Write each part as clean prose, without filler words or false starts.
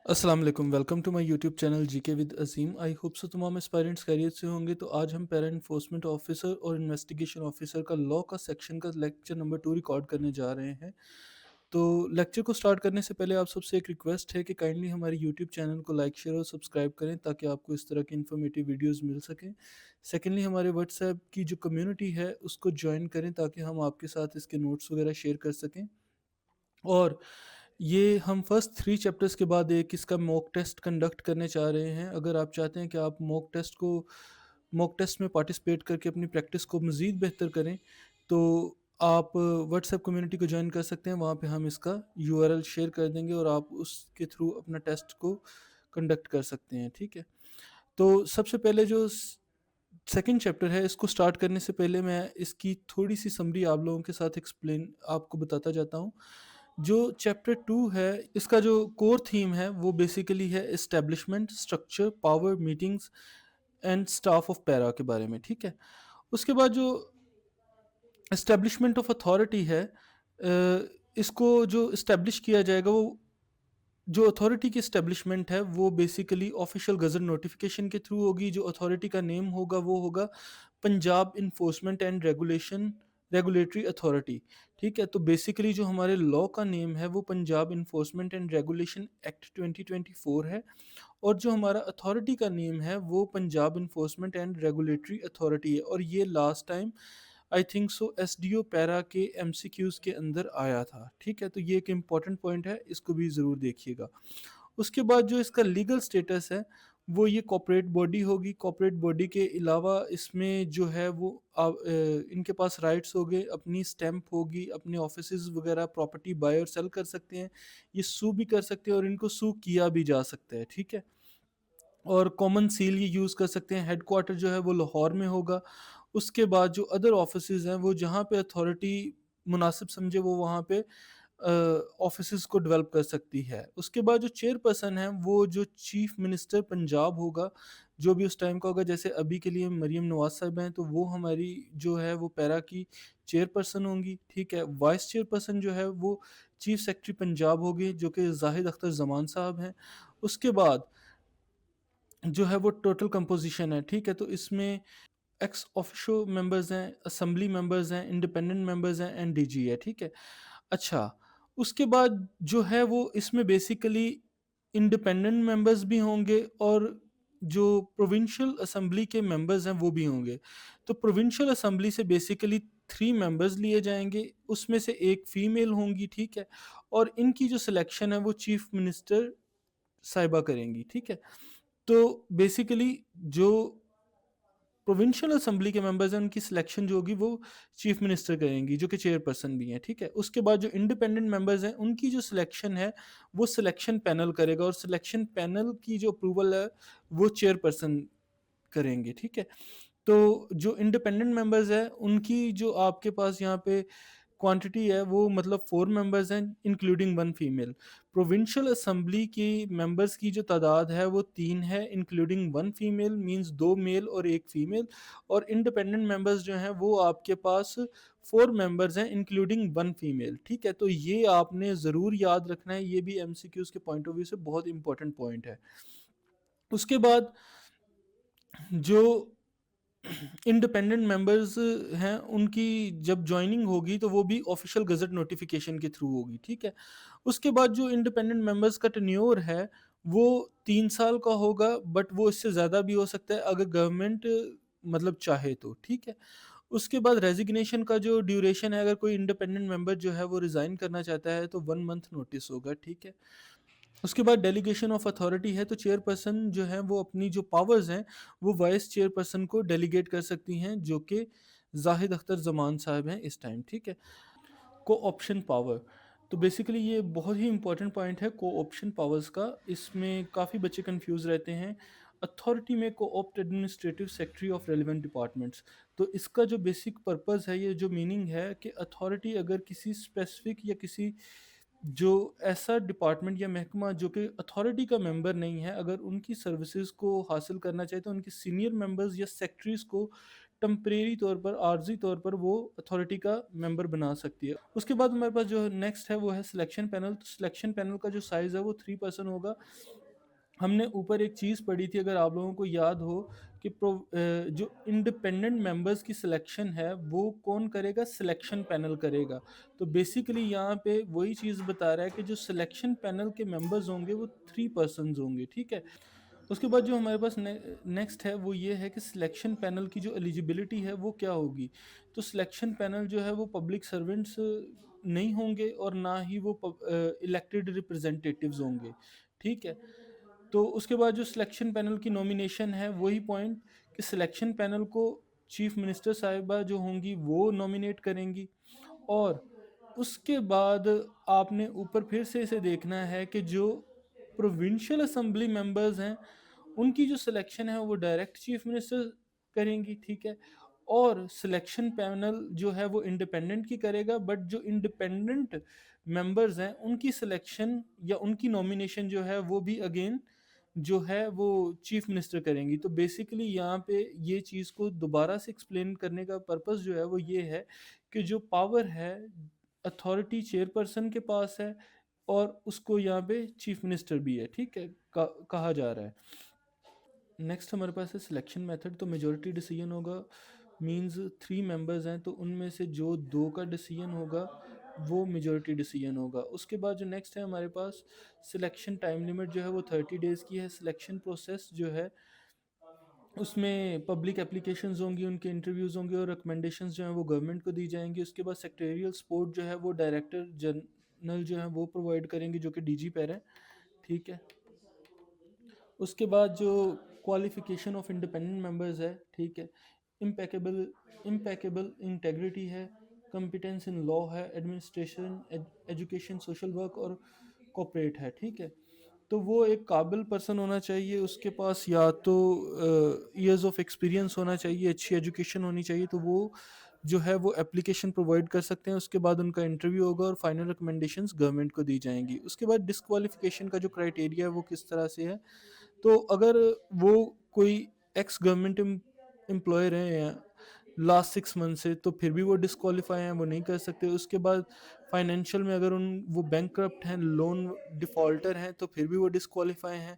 अस्सलाम वालेकुम, welcome to my YouTube channel GK with Azeem. I hope so तमाम aspirants खैरियत से होंगे। तो आज हम पैरा इन्फोर्समेंट ऑफिसर और इन्वेस्टिगेशन ऑफिसर का लॉ का सेक्शन का लेक्चर नंबर 2 रिकॉर्ड करने जा रहे हैं। तो लेक्चर को स्टार्ट करने से पहले आप सबसे एक रिक्वेस्ट है कि काइंडली हमारे यूट्यूब चैनल को लाइक, शेयर और सब्सक्राइब करें ताकि आपको इस तरह की इन्फॉर्मेटिव वीडियोज़ मिल सकें। सेकेंडली, हमारे व्हाट्सएप की जो कम्युनिटी है उसको जॉइन करें ताकि हम आपके साथ इसके नोट्स वगैरह शेयर कर सकें। और ये हम फर्स्ट 3 चैप्टर्स के बाद एक इसका मॉक टेस्ट कंडक्ट करने जा रहे हैं। अगर आप चाहते हैं कि आप मॉक टेस्ट में पार्टिसिपेट करके अपनी प्रैक्टिस को मज़ीद बेहतर करें, तो आप व्हाट्सएप कम्युनिटी को जॉइन कर सकते हैं। वहाँ पे हम इसका यूआरएल शेयर कर देंगे और आप उसके थ्रू अपना टेस्ट को कंडक्ट कर सकते हैं, ठीक है? तो सबसे पहले जो सेकंड चैप्टर है, इसको स्टार्ट करने से पहले मैं इसकी थोड़ी-सी समरी आप लोगों के साथ एक्सप्लेन आपको बताता जाता हूँ। जो चैप्टर 2 है, इसका जो कोर थीम है वो बेसिकली है establishment, structure, power, meetings and staff of para के बारे में, ठीक है? उसके बाद जो एस्टेब्लिशमेंट ऑफ अथॉरिटी है, इसको जो एस्टेब्लिश किया जाएगा वो जो अथॉरिटी की एस्टेब्लिशमेंट है वो बेसिकली ऑफिशियल गज़ट नोटिफिकेशन के थ्रू होगी। जो अथॉरिटी का नेम होगा वो होगा Punjab enforcement and regulatory authority, ठीक है? तो बेसिकली जो हमारे लॉ का नेम है वो Punjab enforcement and regulation act 2024 है। और जो हमारा अथॉरिटी का नेम है वो Punjab enforcement and regulatory authority है। और ये last time I think so SDO para के एमसीक्यूज के अंदर आया था, ठीक है? तो ये एक इम्पॉर्टेंट पॉइंट है, इसको भी ज़रूर देखिएगा। उसके बाद जो इसका लीगल स्टेटस है वो ये कॉर्पोरेट बॉडी होगी। कॉर्पोरेट बॉडी के अलावा इसमें जो है वो इनके पास राइट्स होंगे, अपनी स्टैम्प होगी, अपने ऑफिसेज वगैरह प्रॉपर्टी बाय और सेल कर सकते हैं, ये सू भी कर सकते हैं और इनको सू किया भी जा सकता है, ठीक है? और कॉमन सील ये यूज़ कर सकते हैं। हेडक्वार्टर जो है वो लाहौर में होगा। उसके बाद जो अदर ऑफिसेज़ हैं वो जहाँ पे अथॉरिटी मुनासिब समझे वो वहाँ पे ऑफिसेज़ को डेवलप कर सकती है। उसके बाद जो चेयरपर्सन है वो जो चीफ मिनिस्टर पंजाब होगा, जो भी उस टाइम का होगा। जैसे अभी के लिए मरीम नवाज़ साहिब हैं, तो वो हमारी जो है वो पैरा की चेयरपर्सन होंगी, ठीक है? वाइस चेयरपर्सन जो है वो चीफ सेक्रेटरी पंजाब होगी, जो कि ज़ाहिद अख्तर ज़मान साहब हैं। उसके बाद जो है वो टोटल कंपोज़िशन है, ठीक है? तो इसमें एक्स ऑफिशियो मेंबर्स हैं, असेंबली मेंबर्स हैं, इंडिपेंडेंट मेंबर्स हैं एंड डीजी है, ठीक है? अच्छा, उसके बाद जो है वो इसमें बेसिकली इंडिपेंडेंट मेंबर्स भी होंगे और जो प्रोविंशियल असेंबली के मेंबर्स हैं वो भी होंगे। तो प्रोविंशियल असेंबली से बेसिकली 3 मेंबर्स लिए जाएँगे, उसमें से 1 फीमेल होंगी, ठीक है? और इनकी जो सिलेक्शन है वो चीफ मिनिस्टर साहिबा करेंगी, ठीक है? तो बेसिकली जो प्रोविंशियल असेंबली के मेंबर्स हैं उनकी सिलेक्शन जो होगी वो चीफ मिनिस्टर करेंगी, जो कि चेयरपर्सन भी हैं, ठीक है? उसके बाद जो इंडिपेंडेंट मेंबर्स हैं उनकी जो सिलेक्शन है वो सिलेक्शन पैनल करेगा और सिलेक्शन पैनल की जो अप्रूवल है वो चेयरपर्सन करेंगे, ठीक है? तो जो इंडिपेंडेंट मेंबर्स हैं उनकी जो आपके पास यहाँ पे क्वांटिटी है वो मतलब 4 मेंबर्स हैं इंक्लूडिंग 1 फीमेल। प्रोविंशियल असेंबली की मेंबर्स की जो तादाद है वो 3 है इंक्लूडिंग 1 फीमेल, मीन्स 2 मेल और 1 फीमेल। और इंडिपेंडेंट मेंबर्स जो हैं वो आपके पास 4 मेंबर्स हैं इंक्लूडिंग 1 फीमेल, ठीक है? तो ये आपने ज़रूर याद रखना है, ये भी एमसीक्यूज़ के पॉइंट ऑफ व्यू से बहुत इंपॉर्टेंट पॉइंट है। उसके बाद जो इंडिपेंडेंट मेंबर्स हैं उनकी जब जॉइनिंग होगी तो वो भी ऑफिशियल गज़ट नोटिफिकेशन के थ्रू होगी, ठीक है? उसके बाद जो इंडिपेंडेंट मेंबर्स का टेन्योर है वो 3 साल का होगा, बट वो इससे ज़्यादा भी हो सकता है अगर गवर्नमेंट मतलब चाहे तो, ठीक है? उसके बाद रेजिग्नेशन का जो ड्यूरेशन है, अगर कोई इंडिपेंडेंट मेंबर जो है वो रिज़ाइन करना चाहता है तो 1 मंथ नोटिस होगा, ठीक है? उसके बाद डेलीगेशन ऑफ अथॉरिटी है, तो चेयरपर्सन जो है वो अपनी जो पावर्स हैं वो वाइस चेयरपर्सन को डेलीगेट कर सकती हैं, जो कि जाहिद अख्तर जमान साहब हैं इस टाइम, ठीक है? को ऑप्शन पावर, तो बेसिकली ये बहुत ही इंपॉर्टेंट पॉइंट है को ऑप्शन पावर्स का। इसमें काफ़ी बच्चे कंफ्यूज रहते हैं। अथॉरिटी में को opt administrative secretary of relevant departments, तो इसका जो बेसिक पर्पस है, ये जो मीनिंग है कि अथॉरिटी अगर किसी स्पेसिफिक या किसी जो ऐसा डिपार्टमेंट या महकमा जो कि अथॉरिटी का मेंबर नहीं है, अगर उनकी सर्विसेज को हासिल करना चाहे तो उनके सीनियर मेंबर्स या सेक्रेटरीज को टेम्परेरी तौर पर, आर्ज़ी तौर पर वो अथॉरिटी का मेंबर बना सकती है। उसके बाद हमारे पास जो नेक्स्ट है वो है सिलेक्शन पैनल। तो सिलेक्शन पैनल का जो साइज़ है वो 3 पर्सन होगा। हमने ऊपर एक चीज़ पढ़ी थी, अगर आप लोगों को याद हो, कि जो इंडिपेंडेंट मेंबर्स की सिलेक्शन है वो कौन करेगा? सिलेक्शन पैनल करेगा। तो बेसिकली यहाँ पे वही चीज़ बता रहा है कि जो सिलेक्शन पैनल के मेंबर्स होंगे वो 3 पर्सन्स होंगे, ठीक है? उसके बाद जो हमारे पास नेक्स्ट है वो ये है कि सिलेक्शन पैनल की जो एलिजिबिलिटी है वो क्या होगी। तो सिलेक्शन पैनल जो है वो पब्लिक सर्वेंट्स नहीं होंगे और ना ही वो इलेक्टेड रिप्रेजेंटेटिव्स होंगे, ठीक है। तो उसके बाद जो सिलेक्शन पैनल की नॉमिनेशन है वही पॉइंट, कि सिलेक्शन पैनल को चीफ मिनिस्टर साहिबा जो होंगी वो नॉमिनेट करेंगी। और उसके बाद आपने ऊपर फिर से इसे देखना है कि जो प्रोविंशियल असेंबली मेंबर्स हैं उनकी जो सिलेक्शन है वो डायरेक्ट चीफ मिनिस्टर करेंगी, ठीक है। और सिलेक्शन पैनल जो है वो इंडिपेंडेंट की करेगा, बट जो इंडिपेंडेंट मेंबर्स हैं उनकी सिलेक्शन या उनकी नॉमिनेशन जो है वो भी अगेन जो है वो चीफ मिनिस्टर करेंगी। तो बेसिकली यहाँ पे ये चीज़ को दोबारा से एक्सप्लेन करने का पर्पस जो है वो ये है कि जो पावर है अथॉरिटी चेयरपर्सन के पास है, और उसको यहाँ पे चीफ मिनिस्टर भी है, ठीक है, कहा जा रहा है। नेक्स्ट हमारे पास है सिलेक्शन मेथड। तो मेजॉरिटी डिसीजन होगा, मींस 3 मेंबर्स हैं तो उनमें से जो 2 का डिसीजन होगा वो मेजॉरिटी डिसीजन होगा। उसके बाद जो नेक्स्ट है हमारे पास सिलेक्शन टाइम लिमिट जो है वो 30 डेज़ की है। सिलेक्शन प्रोसेस जो है उसमें पब्लिक एप्लीकेशंस होंगी, उनके इंटरव्यूज़ होंगे और रिकमेंडेशंस जो हैं वो गवर्नमेंट को दी जाएंगी। उसके बाद सेक्रेटरियल सपोर्ट जो है वो डायरेक्टर जनरल जो है वो प्रोवाइड करेंगे, जो कि डीजी पैर हैं, ठीक है। उसके बाद जो क्वालिफिकेशन ऑफ इंडिपेंडेंट मेंबर्स है, ठीक है, इम्पेकेबल इम्पेकेबल इंटेग्रिटी है, कंपिटेंस इन लॉ है, एडमिनिस्ट्रेशन, एजुकेशन, सोशल वर्क और कॉपरेट है, ठीक है। तो वो एक काबिल पर्सन होना चाहिए, उसके पास या तो ईयर्स ऑफ एक्सपीरियंस होना चाहिए, अच्छी एजुकेशन होनी चाहिए, तो वो जो है वो एप्लीकेशन प्रोवाइड कर सकते हैं। उसके बाद उनका इंटरव्यू होगा और फाइनल रिकमेंडेशंस गवर्नमेंट को दी जाएंगी। उसके बाद डिस्क्वालिफिकेशन का जो क्राइटेरिया है वो किस तरह से है, तो अगर वो कोई एक्स गवर्नमेंट एम्प्लॉयर हैं या लास्ट 6 मंथ से, तो फिर भी वो डिस्क्वालीफाई हैं, वो नहीं कर सकते। उसके बाद फाइनेंशियल में अगर उन वो बैंकक्रप्ट हैं, लोन डिफ़ॉल्टर हैं, तो फिर भी वो डिस्क्वालीफाई हैं।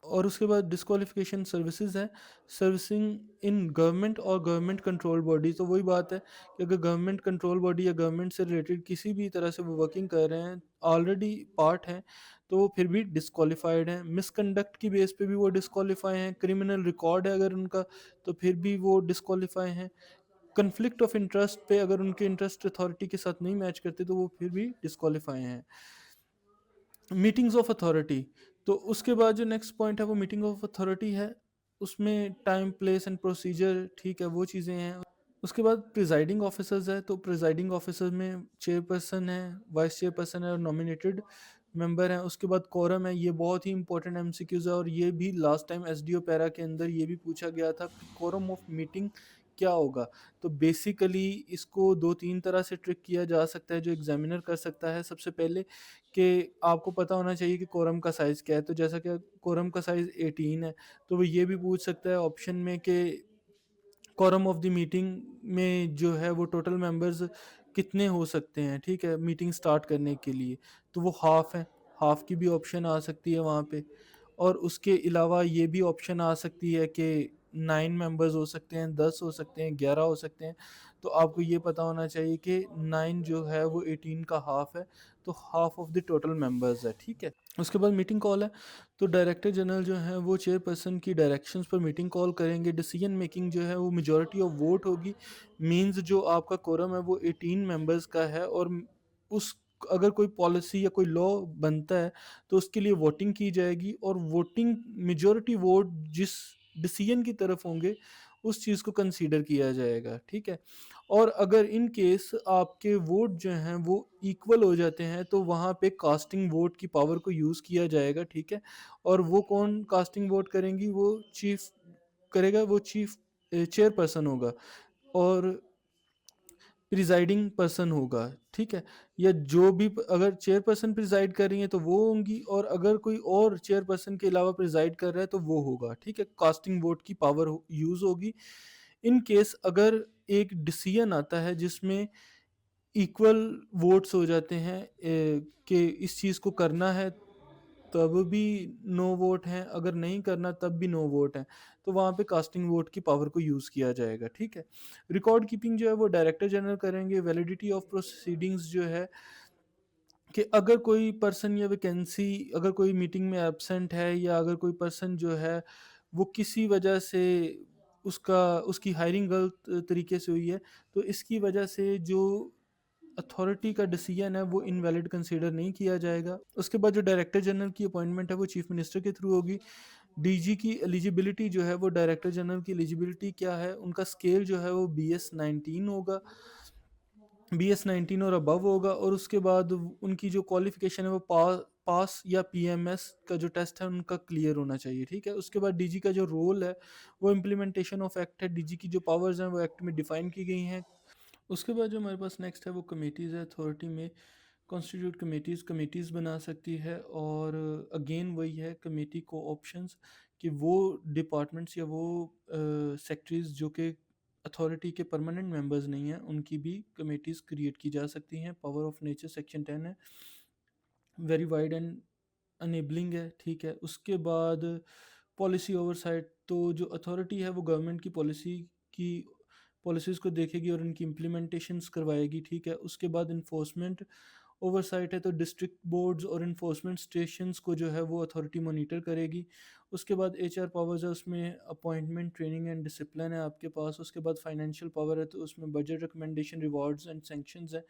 और उसके बाद डिस्क्वालिफिकेशन सर्विसेज है, सर्विसिंग इन गवर्नमेंट और गवर्नमेंट कंट्रोल बॉडी। तो वही बात है कि अगर गवर्नमेंट कंट्रोल बॉडी या गवर्नमेंट से रिलेटेड किसी भी तरह से वो वर्किंग कर रहे हैं, ऑलरेडी पार्ट हैं, तो वो फिर भी डिस्क्वालीफाइड हैं। मिसकंडक्ट की बेस पे भी वो डिस्क्वालीफाई हैं। क्रिमिनल रिकॉर्ड है अगर उनका, तो फिर भी वो डिस्क्वालीफाई हैं। कन्फ्लिक्ट ऑफ इंटरेस्ट पे अगर उनके इंटरेस्ट अथॉरिटी के साथ नहीं मैच करते तो वो फिर भी डिस्क्वालीफाई हैं। मीटिंग्स ऑफ अथॉरिटी, तो उसके बाद जो नेक्स्ट पॉइंट है वो मीटिंग ऑफ अथॉरिटी है। उसमें टाइम, प्लेस एंड प्रोसीजर, ठीक है, वो चीज़ें हैं। उसके बाद प्रिजाइडिंग ऑफिसर्स है, तो प्रिजाइडिंग ऑफिसर में चेयरपर्सन है, वाइस चेयरपर्सन है और नॉमिनेटेड मेंबर हैं। उसके बाद कोरम है, ये बहुत ही इंपॉर्टेंट एमसीक्यूज है और ये भी लास्ट टाइम एसडीओ पैरा के अंदर ये भी पूछा गया था कि कोरम ऑफ मीटिंग क्या होगा। तो बेसिकली इसको 2-3 तरह से ट्रिक किया जा सकता है जो एग्जामिनर कर सकता है। सबसे पहले कि आपको पता होना चाहिए कि कोरम का साइज़ क्या है। तो जैसा कि कोरम का साइज़ 18 है, तो वो ये भी पूछ सकता है ऑप्शन में कि कोरम ऑफ द मीटिंग में जो है वो टोटल मेंबर्स कितने हो सकते हैं, ठीक है, मीटिंग स्टार्ट करने के लिए। तो वो हाफ है, हाफ की भी ऑप्शन आ सकती है वहाँ पे। और उसके अलावा ये भी ऑप्शन आ सकती है कि 9 मेंबर्स हो सकते हैं, 10 हो सकते हैं, 11 हो सकते हैं। तो आपको ये पता होना चाहिए कि 9 जो है वो 18 का हाफ है, तो half of the total members है, ठीक है। उसके बाद मीटिंग कॉल है, तो डायरेक्टर जनरल जो है वो चेयरपर्सन की डायरेक्शंस पर मीटिंग कॉल करेंगे। डिसीजन मेकिंग जो है वो मेजॉरिटी ऑफ वोट होगी, मींस जो आपका कोरम है वो 18 मेंबर्स का है। और उस अगर कोई पॉलिसी या कोई लॉ बनता है तो उसके लिए वोटिंग की जाएगी, और वोटिंग मेजॉरिटी वोट जिस डिसीजन की तरफ होंगे उस चीज़ को कंसीडर किया जाएगा, ठीक है। और अगर इन केस आपके वोट जो हैं वो इक्वल हो जाते हैं तो वहाँ पे कास्टिंग वोट की पावर को यूज़ किया जाएगा, ठीक है। और वो कौन कास्टिंग वोट करेंगी, वो चीफ करेगा, वो चीफ चेयरपर्सन होगा और प्रिजाइडिंग पर्सन होगा, ठीक है। या जो भी अगर चेयरपर्सन प्रिजाइड कर रही हैं तो वो होंगी, और अगर कोई और चेयरपर्सन के अलावा प्रिजाइड कर रहा है तो वो होगा, ठीक है। कास्टिंग वोट की पावर यूज़ होगी। इन केस अगर एक डिसीजन आता है जिसमें इक्वल वोट्स हो जाते हैं कि इस चीज़ को करना है, तब भी नो वोट हैं, अगर नहीं करना तब भी नो वोट हैं, तो वहाँ पे कास्टिंग वोट की पावर को यूज़ किया जाएगा, ठीक है। रिकॉर्ड कीपिंग जो है वो डायरेक्टर जनरल करेंगे। वैलिडिटी ऑफ प्रोसीडिंग्स जो है कि अगर कोई पर्सन या वैकेंसी, अगर कोई मीटिंग में एब्सेंट है, या अगर कोई पर्सन जो है वो किसी वजह से उसका उसकी हायरिंग गलत तरीके से हुई है, तो इसकी वजह से जो अथॉरिटी का डिसीजन है वो इनवैलिड कंसीडर नहीं किया जाएगा। उसके बाद जो डायरेक्टर जनरल की अपॉइंटमेंट है वो चीफ मिनिस्टर के थ्रू होगी। डीजी की एलिजिबिलिटी जो है वो डायरेक्टर जनरल की एलिजिबिलिटी क्या है, उनका स्केल जो है वो BS19 होगा, BS19 और अबव होगा। और उसके बाद उनकी जो क्वालिफिकेशन है वो पास या PMS का जो टेस्ट है उनका क्लियर होना चाहिए, ठीक है। उसके बाद डीजी का जो रोल है वो इम्प्लीमेंटेशन ऑफ एक्ट है। डीजी की जो पावर्स हैं वो एक्ट में डिफाइन की गई हैं। उसके बाद जो हमारे पास नेक्स्ट है वो कमेटीज़ है। अथॉरिटी में कॉन्स्टिट्यूट कमेटीज़ बना सकती है, और अगेन वही है कमेटी को ऑप्शंस कि वो डिपार्टमेंट्स या वो सेक्टरीज़ जो कि अथॉरिटी के परमानेंट मेंबर्स नहीं हैं, उनकी भी कमेटीज़ क्रिएट की जा सकती हैं। पावर ऑफ नेचर सेक्शन 10 है, वेरी वाइड एंड अनेबलिंग है, ठीक है। उसके बाद पॉलिसी ओवरसाइट, तो जो अथॉरिटी है वो गवर्नमेंट की पॉलिसीज़ को देखेगी और उनकी इम्प्लीमेंटेशंस करवाएगी, ठीक है। उसके बाद इन्फोर्समेंट ओवरसाइट है, तो डिस्ट्रिक्ट बोर्ड्स और इन्फोर्समेंट स्टेशंस को जो है वो अथॉरिटी मॉनिटर करेगी। उसके बाद HR पावर्स है, उसमें अपॉइंटमेंट, ट्रेनिंग एंड डिसिप्लिन है आपके पास। उसके बाद फाइनेंशियल पावर है, तो उसमें budget recommendation, rewards and sanctions है,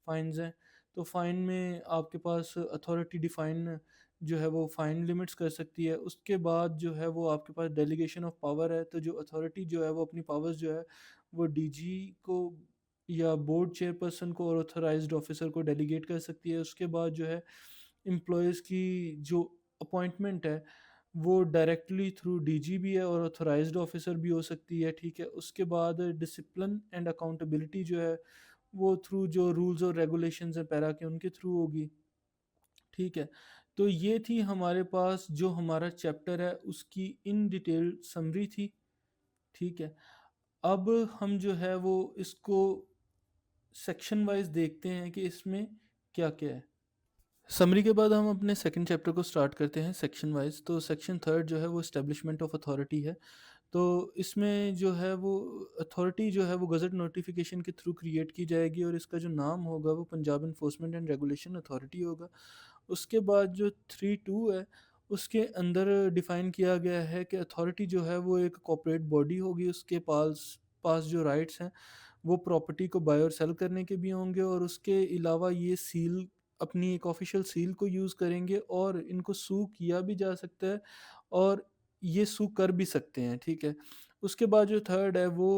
फाइन्स हैं। तो फ़ाइन में आपके पास अथॉरिटी डिफाइन जो है वो फ़ाइन लिमिट्स कर सकती है। उसके बाद जो है वो आपके पास डेलीगेशन ऑफ पावर है, तो जो अथॉरिटी जो है वो अपनी पावर्स जो है वो डीजी को या बोर्ड चेयरपर्सन को और ऑथराइज्ड ऑफिसर को डेलीगेट कर सकती है। उसके बाद जो है एम्प्लॉयज़ की जो अपॉइंटमेंट है वो डायरेक्टली थ्रू डीजी भी है और ऑथराइज्ड ऑफिसर भी हो सकती है, ठीक है। उसके बाद डिसिप्लिन एंड अकाउंटेबिलिटी जो है वो थ्रू जो रूल्स और रेगुलेशंस हैं पैरा के, उनके थ्रू होगी, ठीक है। तो ये थी हमारे पास जो हमारा चैप्टर है उसकी इन डिटेल समरी थी, ठीक है। अब हम जो है वो इसको सेक्शन वाइज देखते हैं कि इसमें क्या क्या है। समरी के बाद हम अपने सेकंड चैप्टर को स्टार्ट करते हैं सेक्शन वाइज। तो सेक्शन थर्ड जो है वो इस्टेब्लिशमेंट ऑफ अथॉरिटी है। तो इसमें जो है वो अथॉरिटी जो है वो गज़ट नोटिफिकेशन के थ्रू क्रिएट की जाएगी, और इसका जो नाम होगा वो Punjab enforcement and regulation authority होगा। उसके बाद जो 3(2) है उसके अंदर डिफ़ाइन किया गया है कि अथॉरिटी जो है वो एक कॉर्पोरेट बॉडी होगी। उसके पास पास जो राइट्स हैं वो प्रॉपर्टी को बाय और सेल करने के भी होंगे, और उसके अलावा ये सील, अपनी एक ऑफिशियल सील को यूज़ करेंगे, और इनको सू किया भी जा सकता है, और ये सू कर भी सकते हैं, ठीक है। उसके बाद जो थर्ड है वो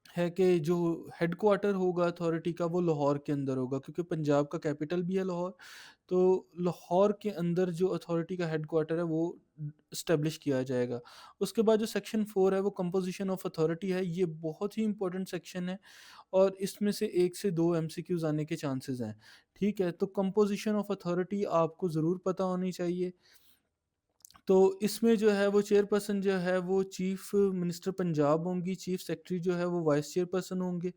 है कि जो हेडक्वार्टर होगा अथॉरिटी का वो लाहौर के अंदर होगा, क्योंकि पंजाब का कैपिटल भी है लाहौर। तो लाहौर के अंदर जो अथॉरिटी का हेडक्वार्टर है वो इस्टेब्लिश किया जाएगा। उसके बाद जो सेक्शन 4 है वो कंपोजिशन ऑफ अथॉरिटी है। ये बहुत ही इंपॉर्टेंट सेक्शन है, और इसमें से 1 से 2 MCQs आने के चांसेस हैं, ठीक है। तो कंपोजिशन ऑफ अथॉरिटी आपको ज़रूर पता होनी चाहिए। तो इसमें जो है वो चेयरपर्सन जो है वो चीफ मिनिस्टर पंजाब होंगी, चीफ सेक्रेटरी जो है वो वाइस चेयरपर्सन होंगे,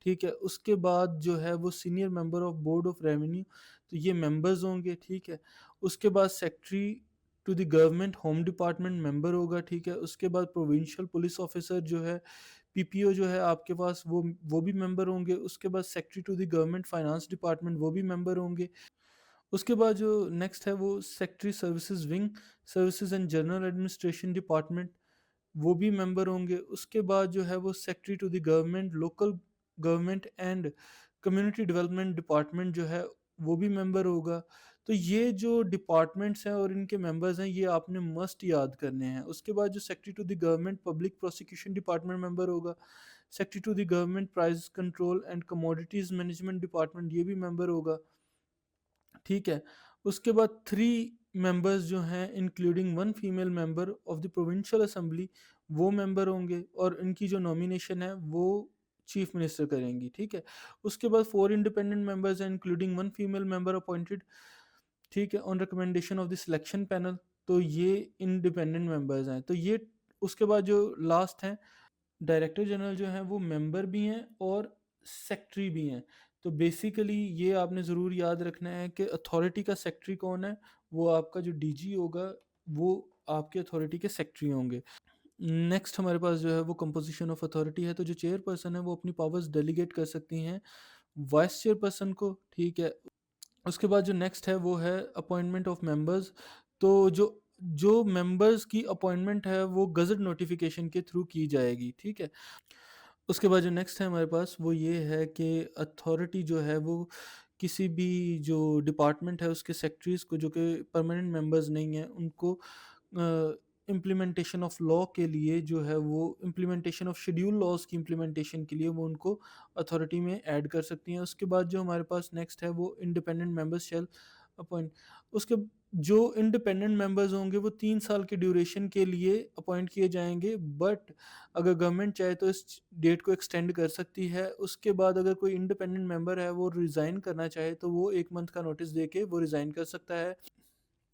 ठीक है। उसके बाद जो है वो senior member of board of revenue, तो ये मेंबर्स होंगे, ठीक है। उसके बाद secretary to the government home department member होगा, ठीक है। उसके बाद प्रोविंशियल पुलिस ऑफिसर जो है PPO जो है आपके पास वो भी मेंबर होंगे। उसके बाद secretary to the government finance department वो भी मेंबर होंगे। उसके बाद जो नेक्स्ट है वो secretary services wing, services and general administration department, वो भी मेंबर होंगे। उसके बाद जो है वो secretary to the government local government and community development department जो है वो भी मेंबर होगा। तो ये जो डिपार्टमेंट्स हैं और इनके मेंबर्स हैं ये आपने मस्ट याद करने हैं। उसके बाद जो secretary to the government public prosecution department member होगा। Secretary to the government price control and commodities management department ये भी मेंबर होगा, ठीक है। उसके बाद 3 मेंबर्स जो हैं including 1 female member of the provincial assembly वो मेंबर होंगे, और इनकी जो नॉमिनेशन है वो चीफ मिनिस्टर करेंगी, ठीक है। उसके बाद 4 इंडिपेंडेंट मेंबर्स हैं इंक्लूडिंग 1 फीमेल मेंबर अपॉइंटेड, ठीक है, on recommendation of the selection panel. तो ये इंडिपेंडेंट मेंबर्स हैं। तो ये उसके बाद जो लास्ट हैं डायरेक्टर जनरल जो हैं वो मेंबर भी हैं और सेक्रेटरी भी हैं। तो बेसिकली ये आपने ज़रूर याद रखना है कि अथॉरिटी का सेक्रेटरी कौन है, वो आपका जो डीजी होगा, वो आपके अथॉरिटी के सेक्रेटरी होंगे। नेक्स्ट हमारे पास जो है वो कंपोजिशन ऑफ अथॉरिटी है। तो जो चेयरपर्सन है वो अपनी पावर्स डेलीगेट कर सकती हैं वाइस चेयरपर्सन को, ठीक है। उसके बाद जो नेक्स्ट है वो है अपॉइंटमेंट ऑफ मेंबर्स। तो जो जो मेंबर्स की अपॉइंटमेंट है वो गज़ट नोटिफिकेशन के थ्रू की जाएगी, ठीक है। उसके बाद जो नेक्स्ट है हमारे पास वो ये है कि अथॉरिटी जो है वो किसी भी जो डिपार्टमेंट है उसके सेक्रेटरीज़ को, जो कि परमानेंट मेंबर्स नहीं हैं, उनको इम्प्लीमेंटेशन ऑफ लॉ के लिए जो है वो इम्प्लीमेंटेशन ऑफ शेड्यूल लॉज की इम्प्लीमेंटेशन के लिए वो उनको अथॉरिटी में ऐड कर सकती हैं। उसके बाद जो हमारे पास नेक्स्ट है वो इंडिपेंडेंट मेंबर्स शैल अपॉइंट। उसके जो इंडिपेंडेंट मेंबर्स होंगे वो 3 साल के ड्यूरेशन के लिए अपॉइंट किए जाएंगे, बट अगर गवर्नमेंट चाहे तो इस डेट को एक्सटेंड कर सकती है। उसके बाद अगर कोई इंडिपेंडेंट मेंबर है वो रिज़ाइन करना चाहे तो वो 1 मंथ का नोटिस दे के वो रिज़ाइन कर सकता है।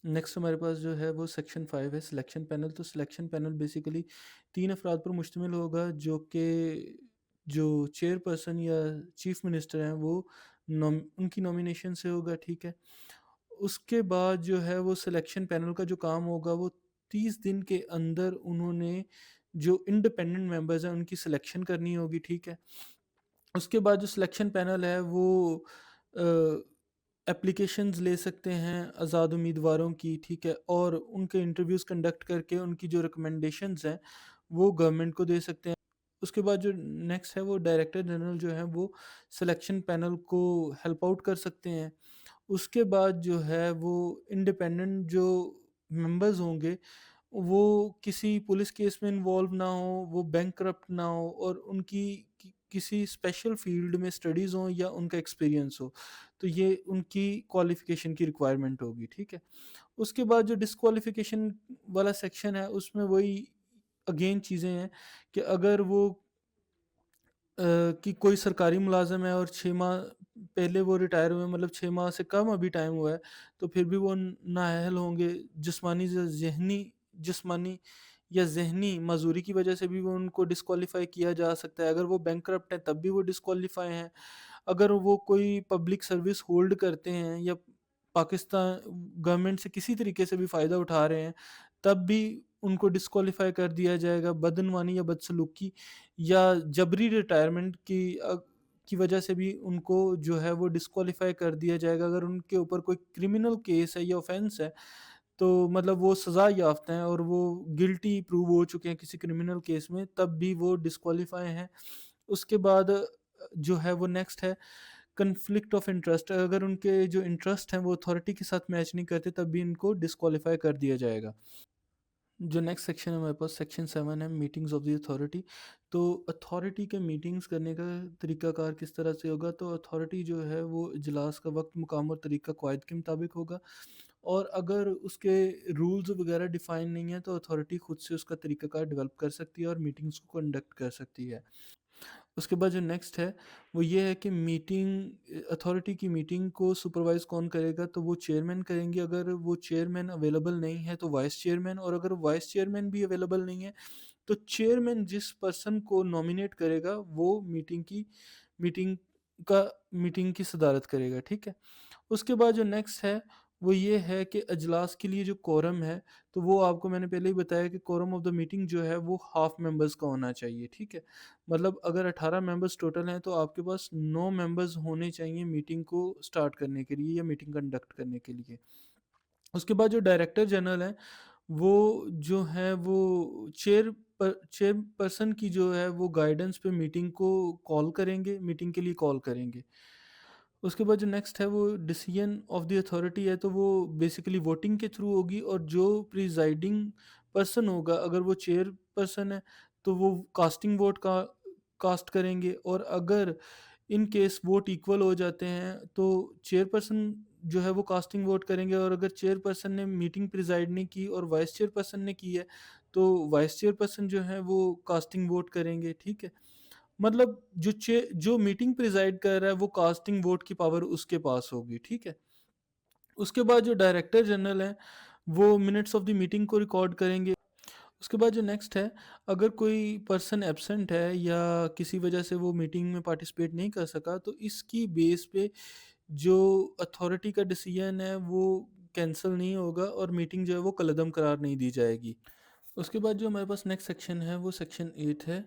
नेक्स्ट हमारे पास जो है वो सेक्शन 5 है, सिलेक्शन पैनल। तो सिलेक्शन पैनल बेसिकली 3 अफराद पर मुश्तमिल होगा, जो कि जो चेयरपर्सन या चीफ मिनिस्टर हैं वो उनकी नॉमिनेशन से होगा, ठीक है। उसके बाद जो है वो सिलेक्शन पैनल का जो काम होगा वो 30 दिन के अंदर उन्होंने जो इंडिपेंडेंट मेंबर्स हैं उनकी सिलेक्शन करनी होगी, ठीक है। उसके बाद जो सिलेक्शन पैनल है वो एप्लीकेशंस ले सकते हैं आज़ाद उम्मीदवारों की, ठीक है, और उनके इंटरव्यूज़ कंडक्ट करके उनकी जो रिकमेंडेशंस हैं वो गवर्नमेंट को दे सकते हैं। उसके बाद जो नेक्स्ट है वो डायरेक्टर जनरल जो है वो सिलेक्शन पैनल को हेल्प आउट कर सकते हैं। उसके बाद जो है वो इंडिपेंडेंट जो मेंबर्स होंगे वो किसी पुलिस केस में इन्वॉल्व ना हो, वो बैंकरप्ट ना हो और उनकी किसी स्पेशल फील्ड में स्टडीज़ हों या उनका एक्सपीरियंस हो। तो ये उनकी क्वालिफ़िकेशन की रिक्वायरमेंट होगी, ठीक है। उसके बाद जो डिस्क्वालिफ़िकेशन वाला सेक्शन है उसमें वही अगेन चीज़ें हैं कि अगर वो कि कोई सरकारी मुलाज़िम है और 6 माह पहले वो रिटायर हुए, मतलब 6 माह से कम अभी टाइम हुआ है, तो फिर भी वो नाअहल होंगे। जिस्मानी या ज़हनी मजूरी की वजह से भी वो उनको डिस्क्वालीफाई किया जा सकता है। अगर वो बैंकरप्ट हैं तब भी वो डिस्क्वालीफाई हैं। अगर वो कोई पब्लिक सर्विस होल्ड करते हैं या पाकिस्तान गवर्नमेंट से किसी तरीके से भी फ़ायदा उठा रहे हैं, तब भी उनको डिस्क्वालीफाई कर दिया जाएगा। बदनवानी या बदसलूकी या जबरी रिटायरमेंट की वजह से भी उनको जो है वो डिस्क्वालीफाई कर दिया जाएगा। अगर उनके ऊपर कोई क्रिमिनल केस है या ऑफेंस है, तो मतलब वो सज़ा याफ्ता हैं और वो गिल्टी प्रूव हो चुके हैं किसी क्रिमिनल केस में, तब भी वो डिस्क्वालीफाई हैं। उसके बाद जो है वो नेक्स्ट है कन्फ्लिक्ट ऑफ इंटरेस्ट। अगर उनके जो इंटरेस्ट हैं वो अथॉरिटी के साथ मैच नहीं करते, तब भी इनको डिस्क्वालीफाई कर दिया जाएगा। जो नेक्स्ट सेक्शन है हमारे पास सेक्शन 7 है, मीटिंग्स ऑफ द अथॉरिटी। तो अथॉरिटी के मीटिंग्स करने का तरीक़ाकार किस तरह से होगा? तो अथॉरिटी जो है वो इजलास का वक्त, मुकाम और तरीक़ा क़वायद के मुताबिक होगा, और अगर उसके रूल्स वगैरह डिफ़ाइन नहीं है तो अथॉरिटी खुद से उसका तरीक़ाकार डेवलप कर सकती है और मीटिंग्स को कंडक्ट कर सकती है। उसके बाद जो नेक्स्ट है वो ये है कि अथॉरिटी की मीटिंग को सुपरवाइज़ कौन करेगा? तो वो चेयरमैन करेंगे। अगर वो चेयरमैन अवेलेबल नहीं है तो वाइस चेयरमैन, और अगर वाइस चेयरमैन भी अवेलेबल नहीं है तो चेयरमैन जिस पर्सन को नॉमिनेट करेगा वो मीटिंग मीटिंग की सदारत करेगा, ठीक है। उसके बाद जो नेक्स्ट है वो ये है कि अजलास के लिए जो कोरम है, तो वो आपको मैंने पहले ही बताया कि कोरम ऑफ द मीटिंग जो है वो हाफ मेंबर्स का होना चाहिए, ठीक है। मतलब अगर 18 मेंबर्स टोटल हैं तो आपके पास 9 मेंबर्स होने चाहिए मीटिंग को स्टार्ट करने के लिए या मीटिंग कंडक्ट करने के लिए। उसके बाद जो डायरेक्टर जनरल हैं वो जो है वो चेयरपर्सन की जो है वो गाइडेंस पे मीटिंग को कॉल करेंगे, मीटिंग के लिए कॉल करेंगे। उसके बाद जो नेक्स्ट है वो डिसीजन ऑफ द अथॉरिटी है, तो वो बेसिकली वोटिंग के थ्रू होगी, और जो प्रिजाइडिंग पर्सन होगा अगर वो चेयर पर्सन है तो वो कास्टिंग वोट का कास्ट करेंगे, और अगर इन केस वोट इक्वल हो जाते हैं तो चेयरपर्सन जो है वो कास्टिंग वोट करेंगे, और अगर चेयरपर्सन ने मीटिंग प्रिजाइड नहीं की और वाइस चेयरपर्सन ने की है तो वाइस चेयरपर्सन जो है वो कास्टिंग वोट करेंगे, ठीक है। मतलब जो मीटिंग प्रिजाइड कर रहा है वो कास्टिंग वोट की पावर उसके पास होगी, ठीक है। उसके बाद जो डायरेक्टर जनरल हैं वो मिनट्स ऑफ द मीटिंग को रिकॉर्ड करेंगे। उसके बाद जो नेक्स्ट है, अगर कोई पर्सन एब्सेंट है या किसी वजह से वो मीटिंग में पार्टिसिपेट नहीं कर सका, तो इसकी बेस पे जो अथॉरिटी का डिसीजन है वो कैंसिल नहीं होगा और मीटिंग जो है वो कलअदम करार नहीं दी जाएगी। उसके बाद जो हमारे पास नेक्स्ट सेक्शन है वो सेक्शन 8 है,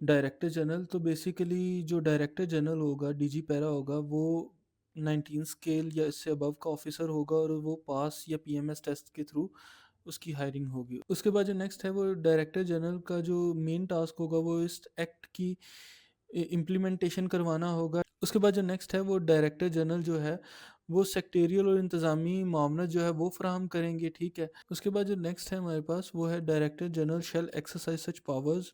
डायरेक्टर जनरल। तो बेसिकली जो डायरेक्टर जनरल होगा, डीजी पैरा होगा, वो 19 स्केल या इससे अबव का ऑफिसर होगा और वो पास या पीएमएस टेस्ट के थ्रू उसकी हायरिंग होगी। उसके बाद जो नेक्स्ट है वो डायरेक्टर जनरल का जो मेन टास्क होगा वो इस एक्ट की इम्प्लीमेंटेशन करवाना होगा। उसके बाद जो नेक्स्ट है वो डायरेक्टर जनरल जो है वो सेक्टेरियल और इंतज़ामी मामला जो है वो फ़राहम करेंगे, ठीक है। उसके बाद जो नेक्स्ट है हमारे पास वो है director general shall exercise such powers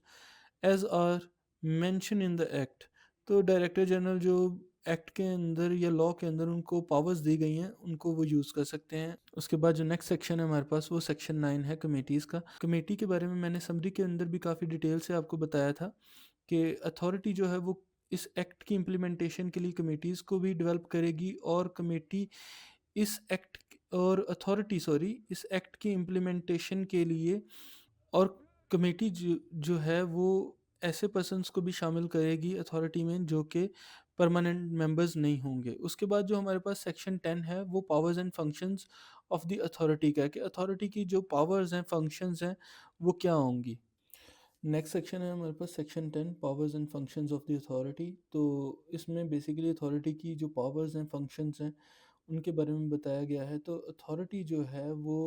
as are mention in the act. तो डायरेक्टर जनरल जो एक्ट के अंदर या लॉ के अंदर उनको पावर्स दी गई हैं उनको वो यूज़ कर सकते हैं। उसके बाद जो नेक्स्ट सेक्शन है हमारे पास वो सेक्शन 9 है कमेटीज़ का। कमेटी के बारे में मैंने समरी के अंदर भी काफ़ी डिटेल से आपको बताया था कि अथॉरिटी जो है वो इस एक्ट की इम्प्लीमेंटेशन के लिए कमेटीज़ को भी डेवलप करेगी और कमेटी इस एक्ट और अथॉरिटी सॉरी इस एक्ट की इम्प्लीमेंटेशन के लिए और कमेटी जो है वो ऐसे पर्सन्स को भी शामिल करेगी अथॉरिटी में जो कि परमानेंट मेंबर्स नहीं होंगे। उसके बाद जो हमारे पास सेक्शन 10 है वो powers and functions of the authority का है कि अथॉरिटी की जो पावर्स हैं फंक्शंस हैं वो क्या होंगी। नेक्स्ट सेक्शन है हमारे पास section 10 powers and functions of the authority. तो इसमें बेसिकली अथॉरिटी की जो पावर्स हैं फंक्शंस हैं उनके बारे में बताया गया है। तो अथॉरिटी जो है वो